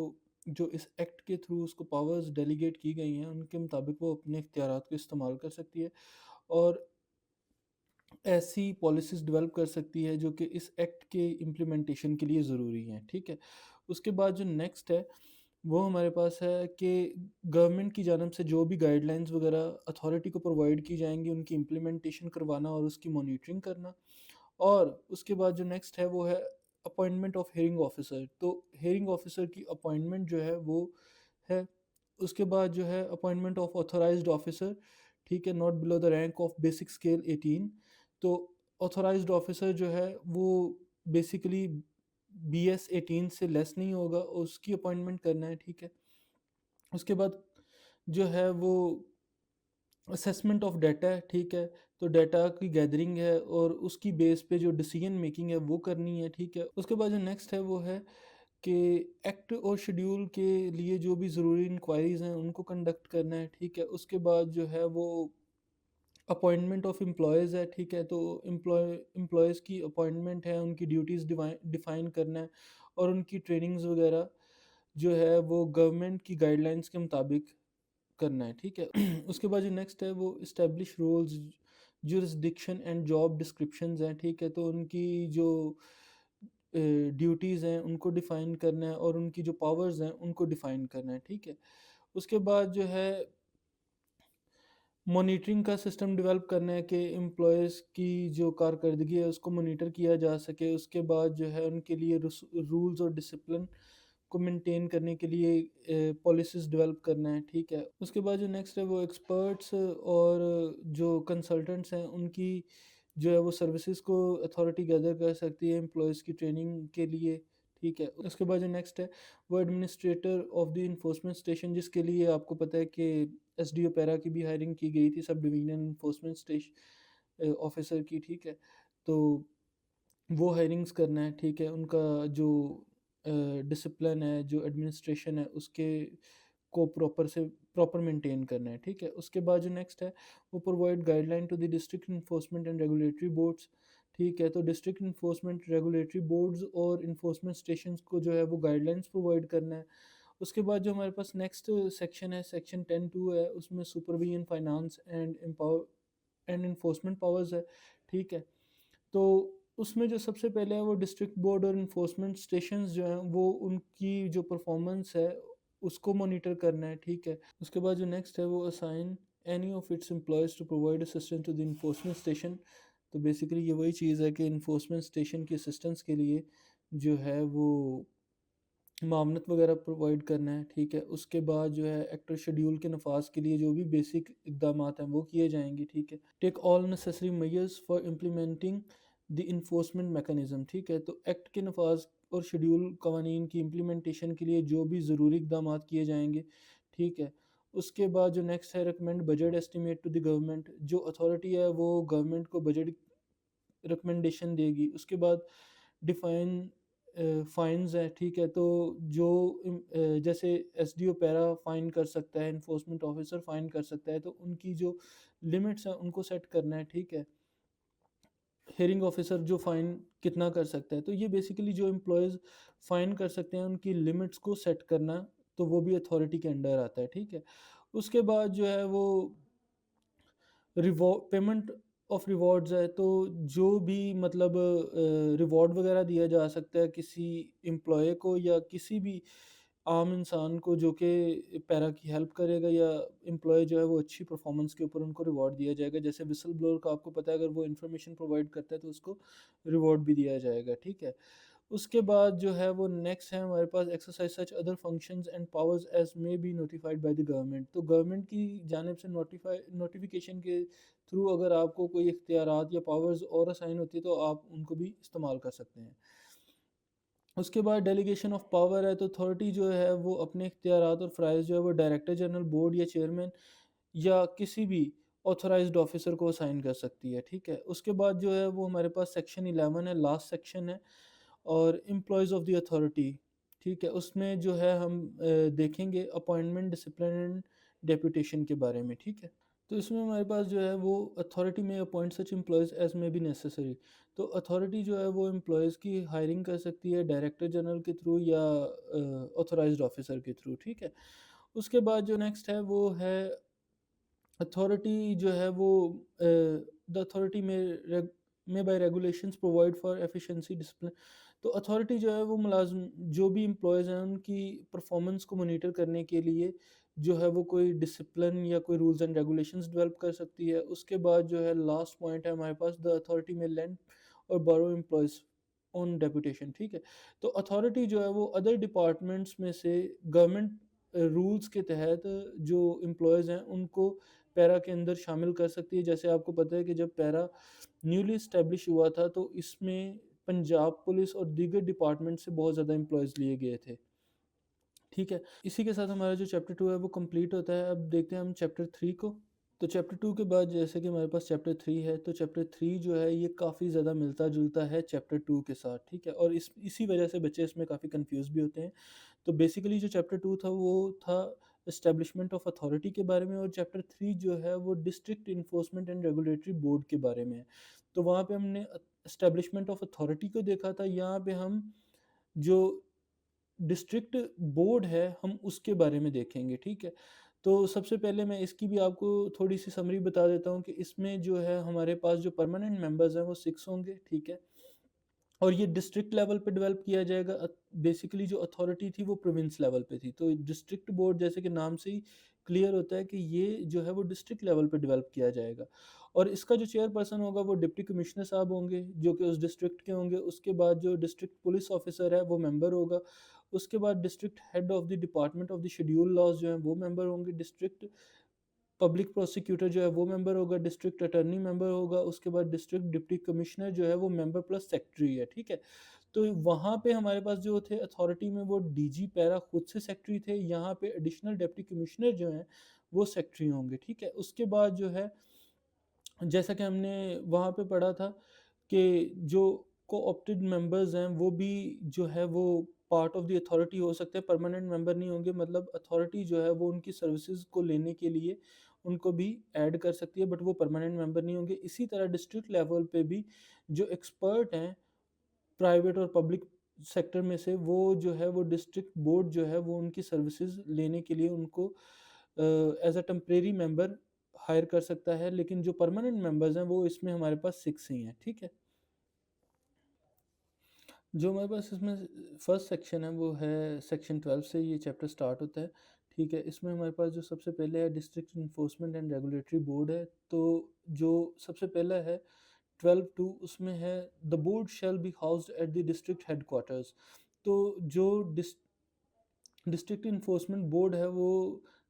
जो इस एक्ट के थ्रू उसको पावर्स डेलीगेट की गई हैं उनके मुताबिक वो अपने इख्तियारात को इस्तेमाल कर सकती है और ऐसी पॉलिसीज़ डेवलप कर सकती है जो कि इस एक्ट के इम्प्लीमेंटेशन के लिए ज़रूरी हैं, ठीक है। उसके बाद जो नेक्स्ट है वो हमारे पास है कि गवर्नमेंट की जानब से जो भी गाइडलाइंस वगैरह अथॉरिटी को प्रोवाइड की जाएंगी उनकी इम्प्लीमेंटेशन करवाना और उसकी मॉनिटरिंग करना। और उसके बाद जो नेक्स्ट है वो है अपॉइंटमेंट ऑफ हेयरिंग ऑफिसर। तो हेयरिंग ऑफिसर की अपॉइंटमेंट जो है वो है। उसके बाद जो है अपॉइंटमेंट ऑफ ऑथोराइज्ड ऑफिसर, ठीक है, not below the rank of basic scale 18। तो ऑथोराइज्ड ऑफिसर जो है वो बेसिकली BS 18 से लेस नहीं होगा, उसकी अपॉइंटमेंट करना है, ठीक है। उसके बाद जो है वो असेसमेंट ऑफ डाटा है, ठीक है। तो डाटा की गैदरिंग है और उसकी बेस पे जो डिसीजन मेकिंग है वो करनी है, ठीक है। उसके बाद जो नेक्स्ट है वो है कि एक्ट और शेड्यूल के लिए जो भी ज़रूरी इंक्वायरीज़ हैं उनको कंडक्ट करना है, ठीक है। उसके बाद जो है वो अपॉइंटमेंट ऑफ एम्प्लॉयज़ है, ठीक है। तो एम्प्लॉयज़ की अपॉइंटमेंट है, उनकी ड्यूटीज़ डिफ़ाइन करना है और उनकी ट्रेनिंग्स वगैरह जो है वो गवर्नमेंट की गाइडलाइंस के मुताबिक करना है, ठीक है। उसके बाद जो नेक्स्ट है वो establish roles, jurisdiction and job descriptions हैं, ठीक है। तो उनकी जो ड्यूटीज़ हैं उनको डिफ़ाइन करना है और उनकी जो पावर्स हैं उनको डिफ़ाइन करना है, ठीक है। उसके बाद जो है मॉनिटरिंग का सिस्टम डेवलप करना है कि एम्प्लॉयज़ की जो कारकर्दगी है उसको मॉनिटर किया जा सके। उसके बाद जो है उनके लिए रूल्स और डिसिप्लिन को मेंटेन करने के लिए पॉलिसीज़ डेवलप करना है, ठीक है। उसके बाद जो नेक्स्ट है वो एक्सपर्ट्स और जो कंसल्टेंट्स हैं उनकी जो है वो सर्विसेज को अथॉरिटी गैदर कर सकती है एम्प्लॉयज़ की ट्रेनिंग के लिए, ठीक है। उसके बाद जो नेक्स्ट है वो administrator of the enforcement station, जिसके लिए आपको पता है कि SDO पैरा की भी हायरिंग की गई थी, सब डिवीजनल इन्फोर्समेंट स्टेशन ऑफिसर की, ठीक है। तो वो हायरिंग्स करना है, ठीक है। उनका जो डिसिप्लिन है, जो एडमिनिस्ट्रेशन है उसके को प्रॉपर मेंटेन करना है, ठीक है। उसके बाद जो नेक्स्ट है वो provide guideline to the district enforcement and regulatory boards, ठीक है। तो डिस्ट्रिक्ट इन्फोर्समेंट रेगुलेटरी बोर्ड्स और इन्फोर्समेंट स्टेशंस को जो है वो गाइडलाइंस प्रोवाइड करना है। उसके बाद जो हमारे पास नेक्स्ट सेक्शन है सेक्शन 10(2) है, उसमें supervision finance and enforcement powers है, ठीक है। तो उसमें जो सबसे पहले है वो डिस्ट्रिक्ट बोर्ड और इन्फोर्समेंट स्टेशंस जो हैं वो उनकी जो परफॉर्मेंस है उसको मॉनिटर करना है, ठीक है। उसके बाद जो नेक्स्ट है वो assign any of its employees to provide assistance to the enforcement station. तो बेसिकली ये वही चीज़ है कि इन्फोर्समेंट स्टेशन की असिस्टेंस के लिए जो है वो मामनत वगैरह प्रोवाइड करना है, ठीक है। उसके बाद जो है एक्टर शेड्यूल के नफाज के लिए जो भी बेसिक इकदाम हैं वो किए जाएंगे, ठीक है। Take all necessary measures for implementing the enforcement mechanism, ठीक है। तो एक्ट के नफाज और शेड्यूल कवानीन की इम्प्लीमेंटेशन के लिए जो भी ज़रूरी इकदाम किए जाएंगे, ठीक है। उसके बाद जो नेक्स्ट है, recommend budget estimate to the government. जो अथॉरिटी है वो गवर्नमेंट को बजट रिकमेंडेशन देगी। उसके बाद डिफाइन फाइन्स है, ठीक है। तो जो जैसे एसडीओ पैरा फाइन कर सकता है, इन्फोर्समेंट ऑफिसर फाइन कर सकता है, तो उनकी जो लिमिट्स हैं उनको सेट करना है, ठीक है। हेयरिंग ऑफिसर जो फ़ाइन कितना कर सकता है, तो ये बेसिकली जो एम्प्लॉयज़ फ़ाइन कर सकते हैं उनकी लिमिट्स को सेट करना, तो वो भी अथॉरिटी के अंडर आता है, ठीक है। उसके बाद जो है वो रिवॉर्ड, पेमेंट ऑफ रिवॉर्ड्स है। तो जो भी मतलब रिवॉर्ड वगैरह दिया जा सकता है किसी एम्प्लॉय को या किसी भी आम इंसान को जो कि पैरा की हेल्प करेगा, या एम्प्लॉय जो है वो अच्छी परफॉर्मेंस के ऊपर उनको रिवॉर्ड दिया जाएगा। जैसे विसल ब्लोअर का आपको पता है, अगर वो इन्फॉर्मेशन प्रोवाइड करता है तो उसको रिवॉर्ड भी दिया जाएगा, ठीक है। उसके बाद जो है वो नेक्स्ट है हमारे पास, exercise such other functions and powers as may be notified by the government. तो गवर्नमेंट की जानिब से नोटिफिकेशन के थ्रू अगर आपको कोई इख्तियारात या पावर्स और असाइन होती है तो आप उनको भी इस्तेमाल कर सकते हैं। उसके बाद डेलीगेशन ऑफ पावर है। तो अथॉरिटी जो है वो अपने इख्तियारात और फ़राइज़ जो है वो डायरेक्टर जनरल, बोर्ड या चेयरमैन या किसी भी ऑथराइज्ड ऑफिसर को असाइन कर सकती है, ठीक है। उसके बाद जो है वो हमारे पास सेक्शन 11 है, लास्ट सेक्शन है, और एम्प्लॉयज़ ऑफ द अथॉरिटी, ठीक है। उसमें जो है हम देखेंगे अपॉइंटमेंट, डिसिप्लिन एंड डेपुटेशन के बारे में, ठीक है। तो इसमें हमारे पास जो है वो अथॉरिटी में appoint such employees as may be necessary. तो अथॉरिटी जो है वो एम्प्लॉयज़ की हायरिंग कर सकती है डायरेक्टर जनरल के थ्रू या ऑथराइज्ड ऑफिसर के थ्रू, ठीक है। उसके बाद जो नेक्स्ट है वो है अथॉरिटी जो है वो द अथॉरिटी में by regulations provide for efficiency discipline. तो अथॉरिटी जो है वो मुलाजिम जो भी एम्प्लॉयज़ हैं उनकी परफॉर्मेंस को मॉनिटर करने के लिए जो है वो कोई डिसिप्लिन या कोई रूल्स एंड रेगुलेशंस डेवलप कर सकती है। उसके बाद जो है लास्ट पॉइंट है हमारे पास, द अथॉरिटी में लेंड और बोरो एम्प्लॉयज़ ऑन डेपुटेशन, ठीक है। तो अथॉरिटी जो है वो अदर डिपार्टमेंट्स में से गवर्नमेंट रूल्स के तहत जो एम्प्लॉयज़ हैं उनको पैरा के अंदर शामिल कर सकती है। जैसे आपको पता है कि जब पैरा न्यूली इस्टेब्लिश हुआ था तो इसमें पंजाब पुलिस और दीगर डिपार्टमेंट से बहुत ज़्यादा एम्प्लॉयज़ लिए गए थे, ठीक है। इसी के साथ हमारा जो चैप्टर 2 है वो कंप्लीट होता है। अब देखते हैं हम चैप्टर 3 को। तो चैप्टर 2 के बाद जैसे कि हमारे पास चैप्टर 3 है, तो चैप्टर 3 जो है ये काफ़ी ज़्यादा मिलता-जुलता है चैप्टर 2 के साथ, ठीक है? और इसी वजह से बच्चे इसमें काफ़ी कन्फ्यूज़ भी होते हैं। तो बेसिकली जो चैप्टर 2 था वो था एस्टेब्लिशमेंट ऑफ अथॉरिटी के बारे में, और चैप्टर 3 जो है वो district enforcement and regulatory board के बारे में है। तो वहाँ पे हमने एस्टेब्लिशमेंट ऑफ अथॉरिटी को देखा था, यहाँ पे हम जो डिस्ट्रिक्ट बोर्ड है हम उसके बारे में देखेंगे, ठीक है। तो सबसे पहले मैं इसकी भी आपको थोड़ी सी समरी बता देता हूँ कि इसमें जो है हमारे पास जो परमानेंट मेंबर्स हैं वो 6 होंगे, ठीक है। और ये डिस्ट्रिक्ट लेवल पे डेवलप किया जाएगा। बेसिकली जो अथॉरिटी थी वो प्रोविंस लेवल पे थी, तो डिस्ट्रिक्ट बोर्ड जैसे कि नाम से ही क्लियर होता है कि ये जो है वो डिस्ट्रिक्ट लेवल पे डेवलप किया जाएगा। और इसका जो चेयरपर्सन होगा वो डिप्टी कमिश्नर साहब होंगे जो कि उस डिस्ट्रिक्ट के होंगे। उसके बाद जो डिस्ट्रिक्ट पुलिस ऑफिसर है वो मेंबर होगा। उसके बाद district head of the department of the schedule laws जो हैं वो मेंबर होंगे। डिस्ट्रिक्ट पब्लिक प्रोसिक्यूटर जो है वो मेंबर होगा। डिस्ट्रिक्ट अटॉर्नी मेंबर होगा। उसके बाद डिस्ट्रिक्ट डिप्टी कमिश्नर जो है वो मेंबर प्लस सेक्रेटरी है, ठीक है। तो वहाँ पे हमारे पास जो थे अथॉरिटी में वो डीजी पैरा खुद से सेक्रेटरी थे। यहाँ पे एडिशनल डिप्टी कमिश्नर जो हैं वो सेक्रेटरी होंगे, ठीक है। उसके बाद जो है जैसा कि हमने वहाँ पे पढ़ा था कि जो कोऑप्टेड मेंबर्स हैं वो भी जो है वो पार्ट ऑफ द अथॉरिटी हो सकते हैं, परमानेंट मेंबर नहीं होंगे। मतलब अथॉरिटी जो है वो उनकी सर्विसेज को लेने के लिए उनको भी ऐड कर सकती है, बट वो परमानेंट मेंबर नहीं होंगे। इसी तरह डिस्ट्रिक्ट लेवल पे भी जो एक्सपर्ट हैं प्राइवेट और पब्लिक सेक्टर में से, वो जो है वो डिस्ट्रिक्ट बोर्ड जो है वो उनकी सर्विसेज लेने के लिए उनको as a temporary member hire कर सकता है। लेकिन जो परमानेंट मेंबर्स हैं वो इसमें हमारे पास 6 ही हैं, ठीक है। जो हमारे पास इसमें फर्स्ट सेक्शन है वो है सेक्शन 12 से ये चैप्टर स्टार्ट होता है, ठीक है। इसमें हमारे पास जो सबसे पहले है district enforcement and regulatory board है। तो जो सबसे पहला है 12(2) उसमें है the board shall be housed at the district headquarters. तो जो डिस्ट्रिक्ट इन्फोर्समेंट बोर्ड है वो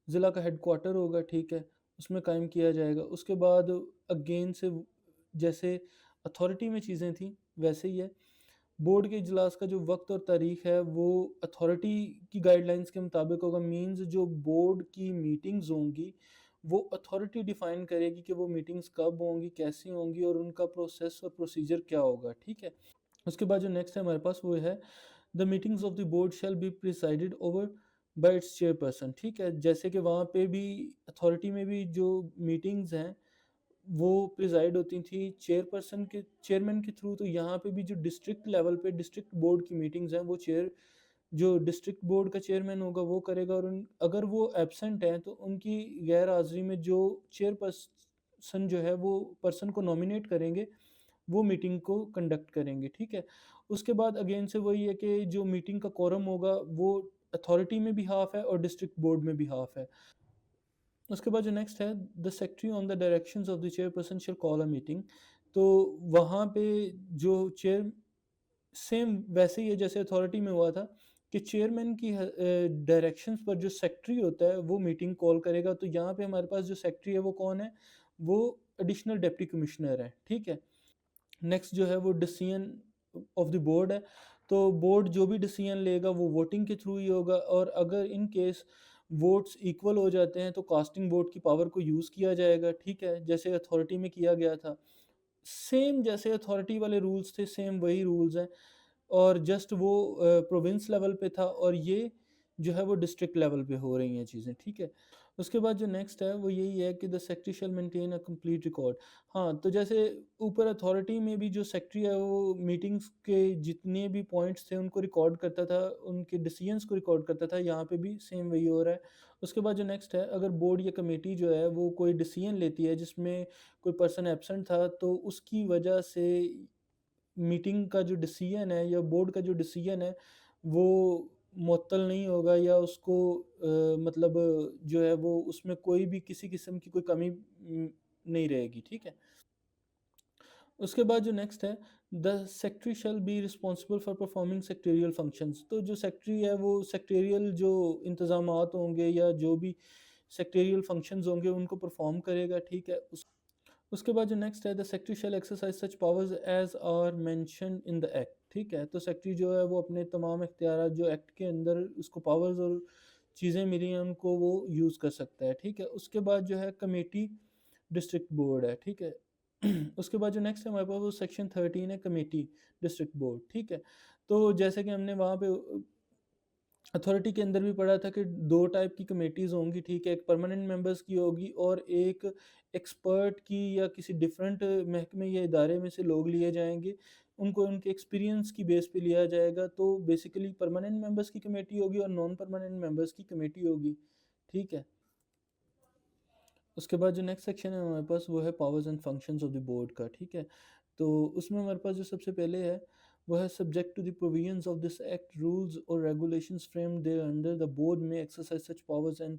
ज़िला का हेडक्वार्टर होगा, ठीक है, उसमें कायम किया जाएगा। उसके बाद अगेन से जैसे अथॉरिटी में चीज़ें थी वैसे ही है। बोर्ड के इजलास का जो वक्त और तारीख है वो अथॉरिटी की गाइडलाइंस के मुताबिक होगा। मींस जो बोर्ड की मीटिंग्स होंगी वो अथॉरिटी डिफाइन करेगी कि वो मीटिंग्स कब होंगी, कैसी होंगी और उनका प्रोसेस और प्रोसीजर क्या होगा, ठीक है। उसके बाद जो नेक्स्ट है हमारे पास वो है the meetings of the board shall be presided over by it's chairperson, ठीक है। जैसे कि वहाँ पे भी अथॉरिटी में भी जो मीटिंग्स हैं वो प्रिजाइड होती थी चेयरपर्सन के चेयरमैन के थ्रू। तो यहाँ पे भी जो डिस्ट्रिक्ट लेवल पे डिस्ट्रिक्ट बोर्ड की मीटिंग्स हैं वो जो डिस्ट्रिक्ट बोर्ड का चेयरमैन होगा वो करेगा, और अगर वो एब्सेंट हैं तो उनकी गैर हाजिरी में जो चेयरपर्सन जो है वो पर्सन को नॉमिनेट करेंगे, वो मीटिंग को कंडक्ट करेंगे, ठीक है। उसके बाद अगेन से वही है कि जो मीटिंग का कोरम होगा वो अथॉरिटी में भी हाफ है और डिस्ट्रिक्ट बोर्ड में भी हाफ है। उसके बाद जो नेक्स्ट है the secretary on the directions of the chairperson shall call a meeting. तो वहाँ पे जो चेयर सेम वैसे ही है जैसे अथॉरिटी में हुआ था कि चेयरमैन की डायरेक्शंस पर जो सेक्रेटरी होता है वो मीटिंग कॉल करेगा। तो यहाँ पे हमारे पास जो सेक्रेटरी है वो कौन है, वो एडिशनल डिप्टी कमिश्नर है, ठीक है। नेक्स्ट जो है वो डिसीजन ऑफ द बोर्ड है। तो बोर्ड जो भी डिसीजन लेगा वो वोटिंग के थ्रू ही होगा, और अगर इन केस वोट्स इक्वल हो जाते हैं तो कास्टिंग वोट की पावर को यूज़ किया जाएगा, ठीक है, जैसे अथॉरिटी में किया गया था। सेम जैसे अथॉरिटी वाले रूल्स थे सेम वही रूल्स हैं, और जस्ट वो प्रोविंस लेवल पे था, और ये जो है वो डिस्ट्रिक्ट लेवल पे हो रही हैं चीज़ें, ठीक है। उसके बाद जो नेक्स्ट है वो यही है कि the secretary shall maintain a complete record. हाँ, तो जैसे ऊपर अथॉरिटी में भी जो सेक्रेटरी है वो मीटिंग्स के जितने भी पॉइंट्स थे उनको रिकॉर्ड करता था, उनके डिसीजंस को रिकॉर्ड करता था, यहाँ पे भी सेम वही हो रहा है। उसके बाद जो नेक्स्ट है, अगर बोर्ड या कमेटी जो है वो कोई डिसीजन लेती है जिसमें कोई पर्सन एब्सेंट था, तो उसकी वजह से मीटिंग का जो डिसीजन है या बोर्ड का जो डिसीजन है वो मुअत्तल नहीं होगा, या उसको मतलब जो है वो उसमें कोई भी किसी किस्म की कोई कमी नहीं रहेगी, ठीक है। उसके बाद जो नेक्स्ट है the secretary shall be responsible for performing secretarial functions. तो जो सेक्रेटरी है वो सेक्रेटरियल जो इंतजामात होंगे या जो भी सेक्रेटरियल फंक्शंस होंगे उनको परफॉर्म करेगा, ठीक है। उसके बाद जो नेक्स्ट है the secretary shall exercise such powers as are mentioned in the act, ठीक है। तो सेक्रेटरी जो है वो अपने तमाम इख्तियार जो एक्ट के अंदर उसको पावर्स और चीज़ें मिली हैं उनको वो यूज़ कर सकता है, ठीक है। उसके बाद जो है कमेटी डिस्ट्रिक्ट बोर्ड है, ठीक है। उसके बाद जो नेक्स्ट है हमारे पास वो सेक्शन 13 है कमेटी डिस्ट्रिक्ट बोर्ड, ठीक है। तो जैसे कि हमने वहाँ पे अथॉरिटी के अंदर भी पढ़ा था कि दो टाइप की कमेटीज़ होंगी, ठीक है। एक परमानेंट मेंबर्स की होगी और एक एक्सपर्ट की, या किसी डिफरेंट महकमे या इदारे में से लोग लिए जाएंगे, उनको उनके एक्सपीरियंस की बेस पे लिया जाएगा। तो बेसिकली परमानेंट मेंबर्स की कमेटी होगी और नॉन परमानेंट मेंबर्स की कमेटी होगी, ठीक है। उसके बाद जो नेक्स्ट सेक्शन है हमारे पास वो है powers and functions of the board का, ठीक है। तो उसमें हमारे पास जो सबसे पहले है वो है subject to the provisions of this act rules और regulations framed thereunder the board में एक्सरसाइज सच पावर्स एंड,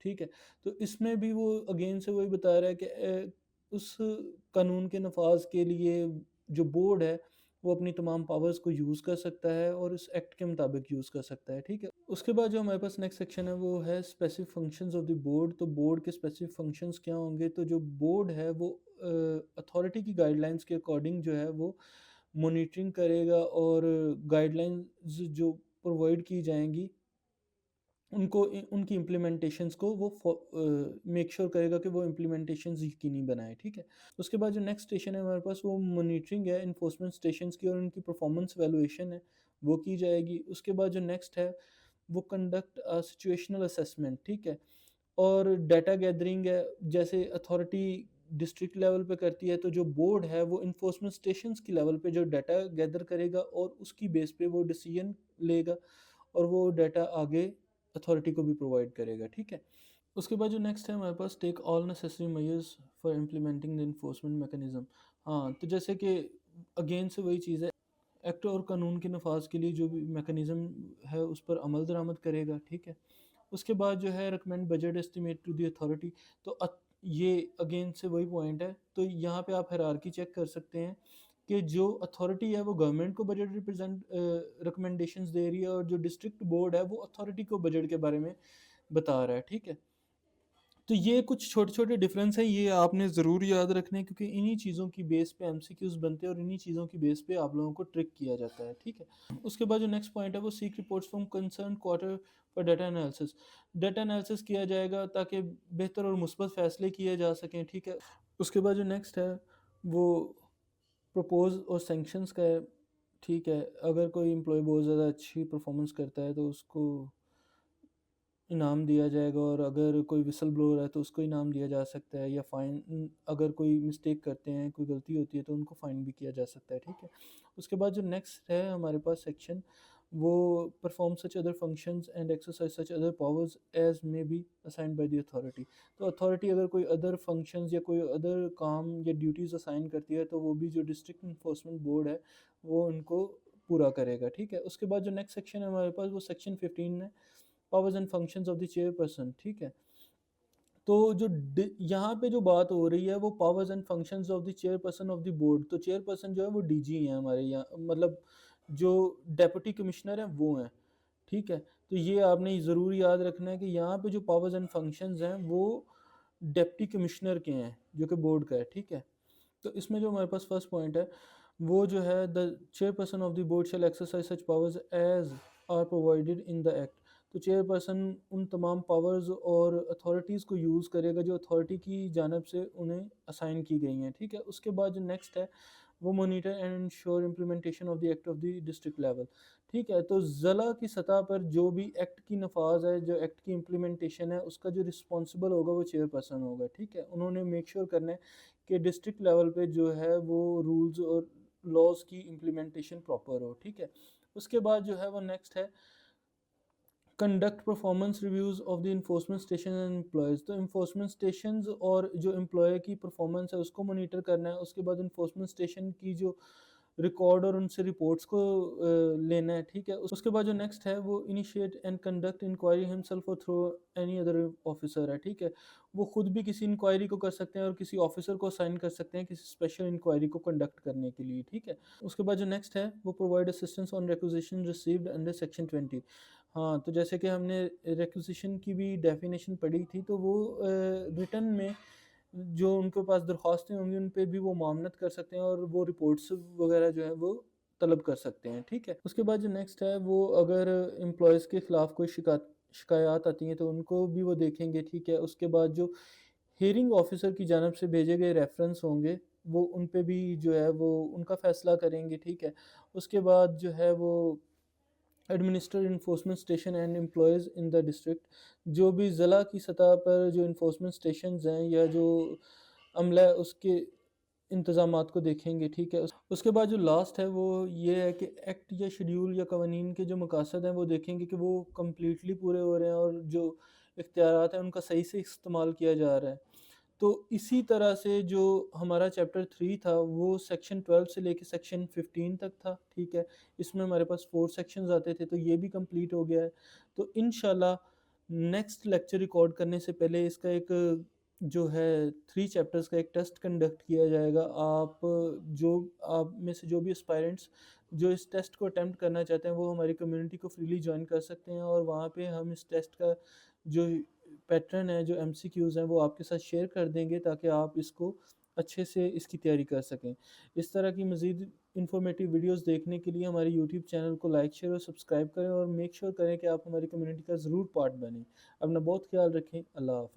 ठीक है। तो इसमें भी वो अगेन से वही बता रहा है कि उस कानून के नफाज के लिए जो बोर्ड है वो अपनी तमाम पावर्स को यूज़ कर सकता है और इस एक्ट के मुताबिक यूज़ कर सकता है, ठीक है। उसके बाद जो हमारे पास नेक्स्ट सेक्शन है वो है specific functions of the board. तो बोर्ड के स्पेसिफिक फंक्शंस क्या होंगे, तो जो बोर्ड है वो अथॉरिटी की गाइडलाइंस के अकॉर्डिंग जो है वो मॉनिटरिंग करेगा, और गाइडलाइंस जो प्रोवाइड की जाएंगी उनको उनकी इम्प्लीमेंटेशंस को वो मेक श्योर करेगा कि वो इम्प्लीमेंटेशंस यकीनी बनाए, ठीक है। उसके बाद जो नेक्स्ट स्टेशन है हमारे पास वो मॉनिटरिंग है इन्फोर्समेंट स्टेशंस की, और उनकी परफॉर्मेंस वैल्यूएशन है वो की जाएगी। उसके बाद जो नेक्स्ट है वो कंडक्ट सिचुएशनल असेसमेंट, ठीक है। और डाटा गैदरिंग है, जैसे अथॉरिटी डिस्ट्रिक्ट लेवल पे करती है, तो जो बोर्ड है वो इन्फोर्समेंट स्टेशंस की लेवल पे जो डाटा गैदर करेगा और उसकी बेस पे वो डिसीजन लेगा, और वो डाटा आगे अथॉरिटी को भी प्रोवाइड करेगा, ठीक है। उसके बाद जो नेक्स्ट है हमारे पास take all necessary measures for implementing the enforcement mechanism. हाँ, तो जैसे कि अगेन से वही चीज़ है, एक्ट और कानून के नफाज के लिए जो भी मैकेनिज्म है उस पर अमल दरामद करेगा, ठीक है। उसके बाद जो है recommend budget estimate to the authority. तो ये अगेन से वही पॉइंट है, तो यहाँ पे आप हायरार्की चेक कर सकते हैं कि जो अथॉरिटी है वो गवर्नमेंट को बजट रिप्रेजेंट रिकमेंडेशंस दे रही है, और जो डिस्ट्रिक्ट बोर्ड है वो अथॉरिटी को बजट के बारे में बता रहा है, ठीक है। तो ये कुछ छोटे-छोटे डिफरेंस हैं, ये आपने ज़रूर याद रखने हैं क्योंकि इन्हीं चीज़ों की बेस पे एमसीक्यूज़ बनते हैं और इन्हीं चीज़ों की बेस पे आप लोगों को ट्रिक किया जाता है, ठीक है? उसके बाद जो नेक्स्ट पॉइंट है वो seek reports from concerned quarter for data analysis. Data analysis किया जाएगा ताकि बेहतर और मुस्बत फ़ैसले किए जा सकें, ठीक है? उसके बाद जो नेक्स्ट है वो प्रपोज़ और सैंक्शंस का है, ठीक है? अगर कोई एम्प्लॉयी बहुत ज़्यादा अच्छी परफ़ॉर्मेंस करता है तो उसको इनाम दिया जाएगा और अगर कोई व्हिसल ब्लोअर है तो उसको इनाम दिया जा सकता है या फ़ाइन, अगर कोई मिस्टेक करते हैं, कोई गलती होती है तो उनको फ़ाइन भी किया जा सकता है, ठीक है? उसके बाद जो नेक्स्ट है हमारे पास सेक्शन, वो perform such other functions and exercise such other powers as may B assigned by the authority. तो अथॉरिटी अगर कोई अदर फंक्शंस या कोई अदर काम या ड्यूटीज़ असाइन करती है तो वो भी जो डिस्ट्रिक्ट एनफोर्समेंट बोर्ड है वो उनको पूरा करेगा, ठीक है? उसके बाद जो नेक्स्ट सेक्शन है हमारे पास वो सेक्शन 15 है, powers and functions of the chairperson, ठीक है? तो जो यहाँ पे जो बात हो रही है वो powers and functions of the chairperson of the board. तो चेयरपर्सन जो है वो डीजी हैं हमारे यहाँ, मतलब जो डेप्यूटी कमिश्नर हैं वो हैं, ठीक है? तो ये आपने ज़रूर याद रखना है कि यहाँ पे जो पावर्स एंड फंक्शंस हैं वो डिप्टी कमिश्नर के हैं जो कि बोर्ड का है, ठीक है? तो इसमें जो हमारे पास फर्स्ट पॉइंट है वो जो है the chairperson of the board shall exercise such powers as are provided in the act. तो चेयरपर्सन उन तमाम पावर्स और अथॉरिटीज़ को यूज़ करेगा जो अथॉरिटी की जानब से उन्हें असाइन की गई हैं, ठीक है? उसके बाद जो नेक्स्ट है वो monitor and ensure implementation of the act of the district level, ठीक है? तो ज़िला की सतह पर जो भी एक्ट की नफाज है, जो एक्ट की इम्प्लीमेंटेशन है, उसका जो रिस्पॉन्सिबल होगा वो चेयरपर्सन होगा, ठीक है? उन्होंने मेक श्योर करना है कि डिस्ट्रिक्ट लेवल पे जो है वो रूल्स और लॉज की इम्प्लीमेंटेशन प्रॉपर हो, ठीक है? उसके बाद जो है वो नेक्स्ट है conduct performance reviews of the enforcement station and employees. तो इन्फोर्समेंट स्टेशंस और जो एम्प्लॉय की परफॉर्मेंस है उसको मॉनिटर करना है। उसके बाद इन्फोर्समेंट स्टेशन की जो रिकॉर्ड और उनसे रिपोर्ट्स को लेना है, ठीक है? उसके बाद जो नेक्स्ट है वो initiate and conduct inquiry himself or through any other officer है, ठीक है? वो खुद भी किसी इंक्वायरी को कर सकते हैं और किसी ऑफिसर को असाइन कर सकते हैं किसी स्पेशल इंक्वायरी को कंडक्ट करने के लिए, ठीक है? उसके बाद जो नेक्स्ट है वो provide assistance on requisition received under section 20। हाँ, तो जैसे कि हमने रिक्विजिशन की भी डेफिनेशन पढ़ी थी तो वो रिटन में जो उनके पास दरख्वास्तें होंगी उन पे भी वो मामलत कर सकते हैं और वो रिपोर्ट्स वगैरह जो है वो तलब कर सकते हैं, ठीक है? उसके बाद जो नेक्स्ट है वो अगर एम्प्लॉयज़ के ख़िलाफ़ कोई शिकायत आती हैं तो उनको भी वो देखेंगे, ठीक है? उसके बाद जो हियरिंग ऑफ़िसर की जानिब से भेजे गए रेफ़रेंस होंगे, वो उन पे भी जो है वो उनका फ़ैसला करेंगे, ठीक है? उसके बाद जो है वो administer enforcement station and employees in the district. जो भी ज़िला की सतह पर जो इन्फोर्समेंट स्टेशंस हैं या जो अमला है उसके इंतज़ामात को देखेंगे, ठीक है? उसके बाद जो लास्ट है वो ये है कि एक्ट या शेड्यूल या कवानीन के जो मकासद हैं वो देखेंगे कि वो कंप्लीटली पूरे हो रहे हैं और जो इख्तियारात हैं उनका सही से इस्तेमाल किया जा रहा है। तो इसी तरह से जो हमारा चैप्टर 3 था वो सेक्शन 12 से लेके सेक्शन 15 तक था, ठीक है? इसमें हमारे पास 4 सेक्शंस आते थे तो ये भी कंप्लीट हो गया है। तो इंशाल्लाह नेक्स्ट लेक्चर रिकॉर्ड करने से पहले इसका एक जो है 3 चैप्टर्स का एक टेस्ट कंडक्ट किया जाएगा। जो आप में से जो भी एस्पायरेंट्स जो इस टेस्ट को अटेम्प्ट करना चाहते हैं वो हमारी कम्युनिटी को फ्रीली जॉइन कर सकते हैं और वहाँ पे हम इस टेस्ट का जो पैटर्न है, जो एमसीक्यूज़ हैं वो आपके साथ शेयर कर देंगे ताकि आप इसको अच्छे से इसकी तैयारी कर सकें। इस तरह की मज़ीद इन्फॉर्मेटिव वीडियोज़ देखने के लिए हमारे यूट्यूब चैनल को लाइक, शेयर और सब्सक्राइब करें और मेक श्योर करें कि आप हमारी कम्युनिटी का ज़रूर पार्ट बनें। अपना बहुत ख़्याल रखें। अल्लाह हाफ़िज़।